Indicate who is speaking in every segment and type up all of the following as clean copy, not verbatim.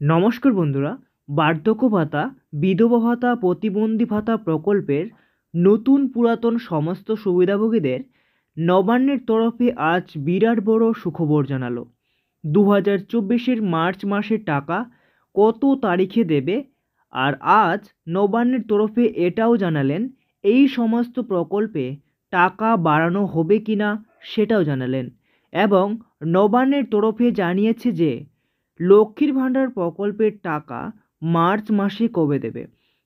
Speaker 1: নমস্কার বন্ধুরা, বার্ধক্য ভাতা, বিধবা ভাতা, প্রতিবন্ধী ভাতা প্রকল্পের নতুন পুরাতন সমস্ত সুবিধাভোগীদের নবান্নের তরফে আজ বিরাট বড় সুখবর জানালো। 2024-এর মার্চ মাসের টাকা কত তারিখে দেবে, আর আজ নবান্নের তরফে এটাও জানালেন এই সমস্ত প্রকল্পে টাকা বাড়ানো হবে কিনা সেটাও জানালেন, এবং নবান্নের তরফে জানিয়েছে যে লক্ষ্মীর ভাণ্ডার প্রকল্পের টাকা মার্চ মাসে কবে দেবে।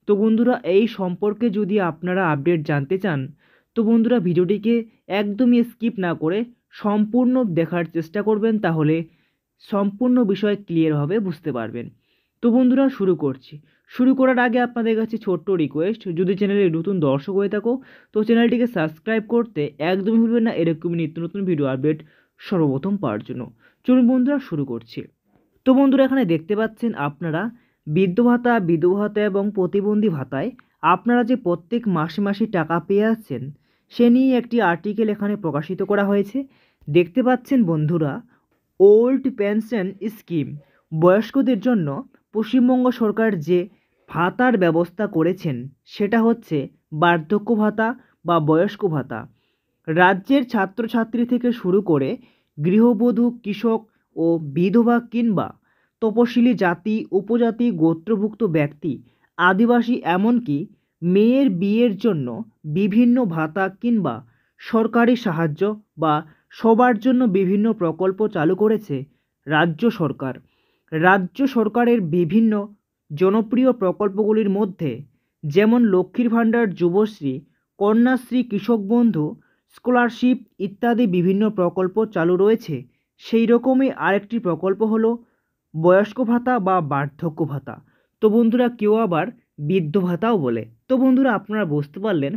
Speaker 1: তো বন্ধুরা, এই সম্পর্কে যদি আপনারা আপডেট জানতে চান তো বন্ধুরা ভিডিওটিকে একদমই স্কিপ না করে সম্পূর্ণ দেখার চেষ্টা করবেন, তাহলে সম্পূর্ণ বিষয় ক্লিয়ারভাবে বুঝতে পারবেন। তো বন্ধুরা শুরু করার আগে আপনাদের কাছে ছোট্ট রিকোয়েস্ট, যদি চ্যানেলে নতুন দর্শক হয়ে থাকো তো চ্যানেলটিকে সাবস্ক্রাইব করতে একদমই ভুলবেন না, এরকমই নিত্য নতুন ভিডিও আপডেট সর্বপ্রথম পাওয়ার জন্য। চলুন বন্ধুরা শুরু করছি। তো বন্ধুরা, এখানে দেখতে পাচ্ছেন আপনারা বৃদ্ধ ভাতা, বিধবা ভাতা এবং প্রতিবন্ধী ভাতায় আপনারা যে প্রত্যেক মাসে মাসে টাকা পেয়ে আসছেন সে নিয়ে একটি আর্টিকেল এখানে প্রকাশিত করা হয়েছে। দেখতে পাচ্ছেন বন্ধুরা, ওল্ড পেনশন স্কিম, বয়স্কদের জন্য পশ্চিমবঙ্গ সরকার যে ভাতার ব্যবস্থা করেছেন সেটা হচ্ছে বার্ধক্য ভাতা বা বয়স্ক ভাতা। রাজ্যের ছাত্রছাত্রী থেকে শুরু করে গৃহবধূ, কৃষক ও বিধবা কিংবা তপশিলি জাতি, উপজাতি, গোত্রভুক্ত ব্যক্তি, আদিবাসী, এমনকি মেয়ের বিয়ের জন্য বিভিন্ন ভাতা কিংবা সরকারি সাহায্য বা সবার জন্য বিভিন্ন প্রকল্প চালু করেছে রাজ্য সরকার। রাজ্য সরকারের বিভিন্ন জনপ্রিয় প্রকল্পগুলির মধ্যে যেমন লক্ষ্মীর ভাণ্ডার, যুবশ্রী, কন্যাশ্রী, কৃষক বন্ধু, স্কলারশিপ ইত্যাদি বিভিন্ন প্রকল্প চালু রয়েছে। সেই রকমই আরেকটি প্রকল্প হলো বয়স্ক ভাতা বা বার্ধক্য ভাতা। তো বন্ধুরা, কেউ আবার বৃদ্ধ ভাতাও বলে। তো বন্ধুরা, আপনারা বুঝতে পারলেন।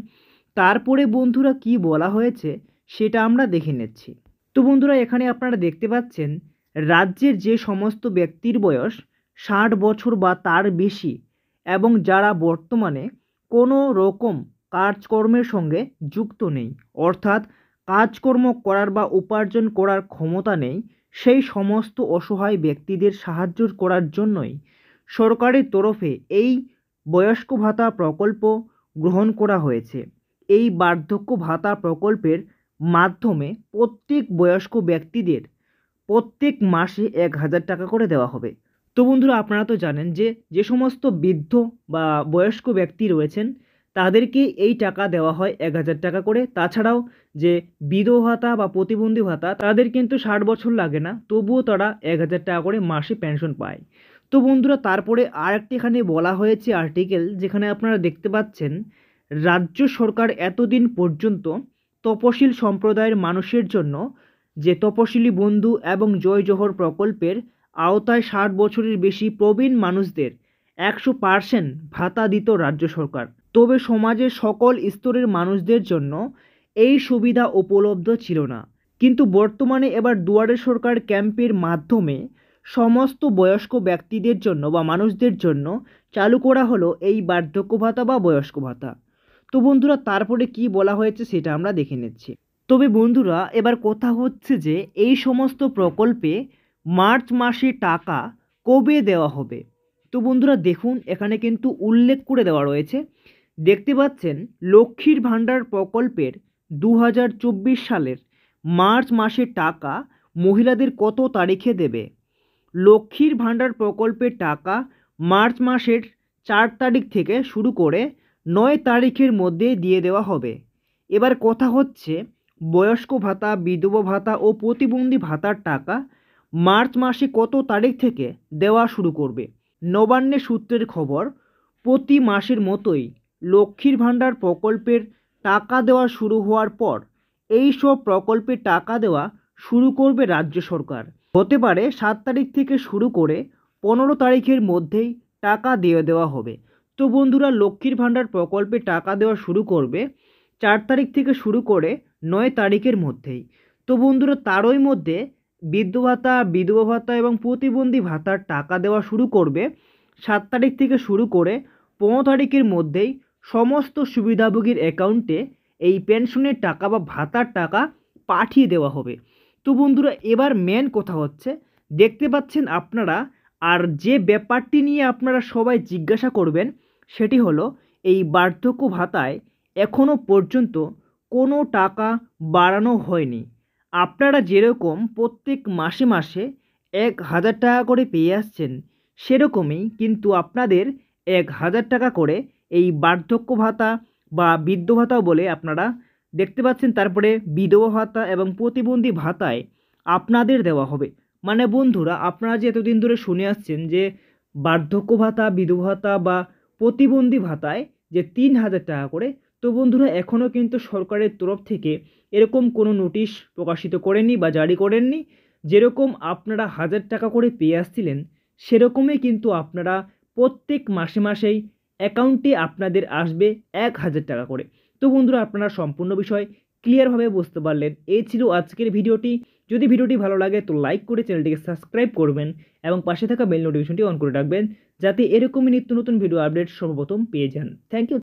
Speaker 1: তারপরে বন্ধুরা কি বলা হয়েছে সেটা আমরা দেখে নিচ্ছি। তো বন্ধুরা, এখানে আপনারা দেখতে পাচ্ছেন রাজ্যের যে সমস্ত ব্যক্তির বয়স 60 বছর বা তার বেশি এবং যারা বর্তমানে কোনো রকম কাজকর্মের সঙ্গে যুক্ত নেই, অর্থাৎ কাজকর্ম করার বা উপার্জন করার ক্ষমতা নেই, সেই সমস্ত অসহায় ব্যক্তিদের সাহায্য করার জন্যই সরকারের তরফে এই বয়স্ক ভাতা প্রকল্প গ্রহণ করা হয়েছে। এই বার্ধক্য ভাতা প্রকল্পের মাধ্যমে প্রত্যেক বয়স্ক ব্যক্তিদের প্রত্যেক মাসে 1000 টাকা করে দেওয়া হবে। তো বন্ধুরা, আপনারা তো জানেন যে যে সমস্ত বৃদ্ধ বা বয়স্ক ব্যক্তি রয়েছেন তাদেরকে এই টাকা দেওয়া হয় 1000 টাকা করে। তাছাড়াও যে বিধবা ভাতা বা প্রতিবন্ধী ভাতা, তাদের কিন্তু 60 বছর লাগে না, তবুও তারা 1000 টাকা করে মাসে পেনশন পায়। তো বন্ধুরা, তারপরে আরেকটি এখানে বলা হয়েছে আর্টিকেল, যেখানে আপনারা দেখতে পাচ্ছেন রাজ্য সরকার এতদিন পর্যন্ত তপশিল সম্প্রদায়ের মানুষের জন্য যে তপশিলি বন্ধু এবং জয় জোহর প্রকল্পের আওতায় 60 বছরের বেশি প্রবীণ মানুষদের 100% ভাতা দিত রাজ্য সরকার। তবে সমাজের সকল স্তরের মানুষদের জন্য এই সুবিধা উপলব্ধ ছিল না। কিন্তু বর্তমানে এবার দুয়ারে সরকার ক্যাম্পের মাধ্যমে সমস্ত বয়স্ক ব্যক্তিদের জন্য বা মানুষদের জন্য চালু করা হলো এই বার্ধক্য ভাতা বা বয়স্ক ভাতা। তো বন্ধুরা, তারপরে কি বলা হয়েছে সেটা আমরা দেখে নিচ্ছি। তবে বন্ধুরা, এবার কথা হচ্ছে যে এই সমস্ত প্রকল্পে মার্চ মাসে টাকা কবে দেওয়া হবে। তো বন্ধুরা দেখুন, এখানে কিন্তু উল্লেখ করে দেওয়া রয়েছে। দেখতে পাচ্ছেন লক্ষ্মীর ভাণ্ডার প্রকল্পের 2024 সালের মার্চ মাসে টাকা মহিলাদের কত তারিখে দেবে। লক্ষ্মীর ভাণ্ডার প্রকল্পের টাকা মার্চ মাসের 4 তারিখ থেকে শুরু করে 9 তারিখের মধ্যে দিয়ে দেওয়া হবে। এবার কথা হচ্ছে বয়স্ক ভাতা, বিধবা ভাতা ও প্রতিবন্ধী ভাতার টাকা মার্চ মাসে কত তারিখ থেকে দেওয়া শুরু করবে। নবান্নের সূত্রের খবর, প্রতি মাসের মতোই লক্ষ্মীর ভাণ্ডার প্রকল্পের টাকা দেওয়া শুরু হওয়ার পর এই সব প্রকল্পে টাকা দেওয়া শুরু করবে রাজ্য সরকার। হতে পারে 7 তারিখ থেকে শুরু করে 15 তারিখের মধ্যেই টাকা দিয়ে দেওয়া হবে। তো বন্ধুরা, লক্ষ্মীর ভাণ্ডার প্রকল্পে টাকা দেওয়া শুরু করবে 4 তারিখ থেকে শুরু করে 9 তারিখের মধ্যেই। তো বন্ধুরা, তারই মধ্যে বৃদ্ধ ভাতা, বিধবা ভাতা এবং প্রতিবন্ধী ভাতার টাকা দেওয়া শুরু করবে 7 তারিখ থেকে শুরু করে 15 তারিখের মধ্যেই সমস্ত সুবিধাভোগীর অ্যাকাউন্টে এই পেনশনের টাকা বা ভাতার টাকা পাঠিয়ে দেওয়া হবে। তো বন্ধুরা, এবার মেন কথা হচ্ছে, দেখতে পাচ্ছেন আপনারা আর যে ব্যাপারটি নিয়ে আপনারা সবাই জিজ্ঞাসা করবেন সেটি হলো এই বার্ধক্য ভাতায় এখনও পর্যন্ত কোনো টাকা বাড়ানো হয়নি। আপনারা যেরকম প্রত্যেক মাসে মাসে 1,000 টাকা করে পেয়ে আসছেন, সেরকমই কিন্তু আপনাদের 1,000 টাকা করে এই বার্ধক্য ভাতা বা বৃদ্ধ ভাতাও বলে আপনারা দেখতে পাচ্ছেন, তারপরে বিধবা ভাতা এবং প্রতিবন্ধী ভাতায় আপনাদের দেওয়া হবে। মানে বন্ধুরা, আপনারা যে এতদিন ধরে শুনে আসছেন যে বার্ধক্য ভাতা, বিধবা ভাতা বা প্রতিবন্ধী ভাতায় যে 3,000 টাকা করে, তো বন্ধুরা এখনও কিন্তু সরকারের তরফ থেকে এরকম কোনো নোটিশ প্রকাশিত করেনি বা জারি করেননি। যেরকম আপনারা 1,000 টাকা করে পেয়ে আসছিলেন, সেরকমই কিন্তু আপনারা প্রত্যেক মাসে মাসেই অ্যাকাউন্টে আপনাদের আসবে 1,000 টাকা করে। তো বন্ধুরা, আপনারা সম্পূর্ণ বিষয় ক্লিয়ারভাবে বুঝতে পারলেন। এই ছিল আজকের ভিডিওটি। যদি ভিডিওটি ভালো লাগে তো লাইক করে চ্যানেলটিকে সাবস্ক্রাইব করবেন এবং পাশে থাকা বেল নোটিফিকেশনটি অন করে রাখবেন, যাতে এরকমই নিত্য নতুন ভিডিও আপডেট সর্বপ্রথম পেয়ে যান। Thank you.